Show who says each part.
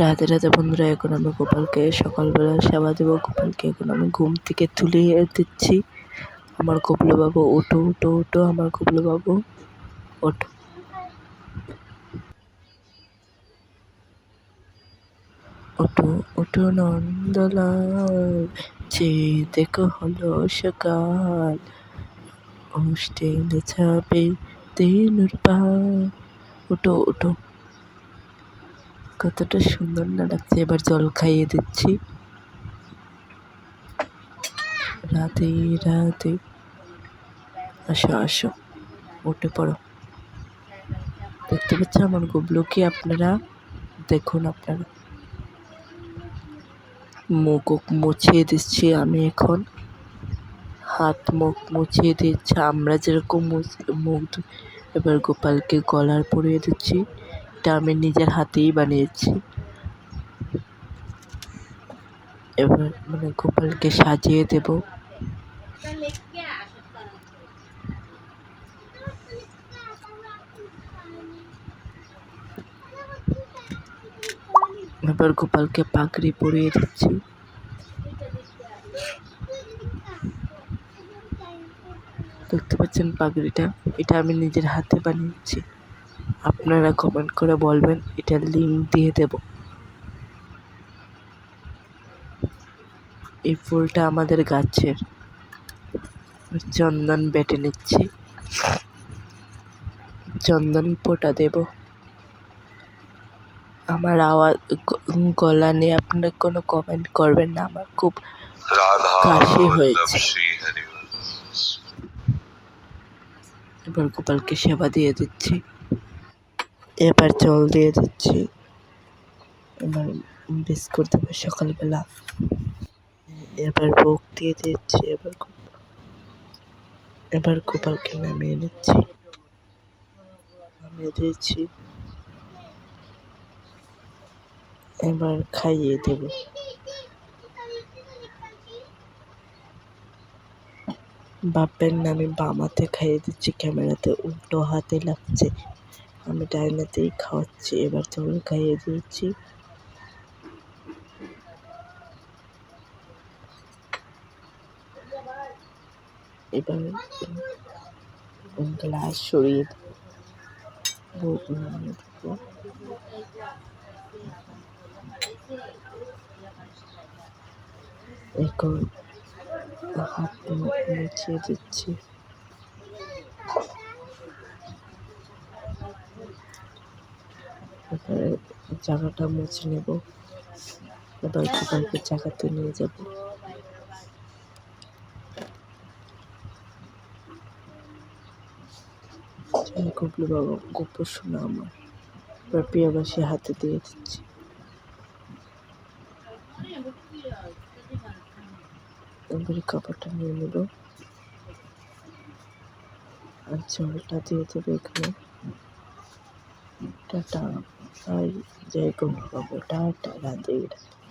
Speaker 1: রাধে রাধে বন্ধুরা, এখন আমি গোপালকে সকালবেলা সেবা দেবো। গোপালকে এখন আমি ঘুম থেকে তুলে দিচ্ছি। আমার গোপলু বাবু, ওঠো ওঠো ওঠো, আমার গোপলু বাবু ওঠো। ওঠো ওঠো নন্দলাল, যে দেখো হলো সকাল, অষ্টে ছাপে তেনুর পাল। ওঠো ওঠো, কতটা সুন্দর না লাগছে। এবার জল খাইয়ে দিচ্ছি। রাধে রাধে, আসো আসো, উঠে পড়ো। দেখতে পাচ্ছেন আমার গুবলুকে আপনারা? দেখুন আপনারা, মুখ মুছিয়ে দিচ্ছি আমি এখন। হাত মুখ মুছিয়ে দিচ্ছি আমরা যেরকম মুখ। এবার গোপালকে গলার পরিয়ে দিচ্ছি। এটা আমি নিজের হাতেই বানিয়েছি। এবার গোপালকে সাজিয়ে দেব। এবার গোপালকে পাগড়ি পরিয়ে দিচ্ছি। দেখতে পাচ্ছেন পাগড়িটা? এটা আমি নিজের হাতে বানিয়েছি। আপনারা কমেন্ট করে বলবেন, এটার লিঙ্ক দিয়ে দেব। এই ফুলটা আমাদের গাছের। চন্দন বেটে নিচ্ছি, চন্দন ফোঁটা দেব। আমার আওয়াজ গলা নিয়ে আপনারা কোনো কমেন্ট করবেন না, আমার খুব কাশি হয়েছে। এবার গোপালকে সেবা দিয়ে দিচ্ছি। এবার জল দিয়ে দিচ্ছি। এবার বিস্কুট দেবো সকালবেলা। এবার ভোগ দিয়ে দিচ্ছি। এবার গোপালকে নামিয়ে নিচ্ছি, নামিয়ে দিয়েছি। এবার খাইয়ে দেব। বাপের নামে বাম হাতে খাইয়ে দিচ্ছি, ক্যামেরাতে উল্টো হাতে লাগছে, আমি ডাইন হাতেই খাওয়াচ্ছি। এবার জল খাইয়ে দিয়েছি। এবার গ্লাস সরিয়ে ভোগ নামিয়ে দেবো। এখন হাত মুখ মুছিয়ে দিচ্ছি। এবারে জায়গাটা মুছে নেব। এবার গোপালকে জায়গাতে নিয়ে যাব। গোপলু বাবা, গোপু শোনা আমার। এবার প্রিয়বাসী হাতে দিয়ে দিচ্ছি। এবারে কাপড়টা নিয়ে নেব আর জলটা দিয়ে দেবো এখানে। টাটা, জয় গোপলু বাবু, টাটা, রাধে রাধে।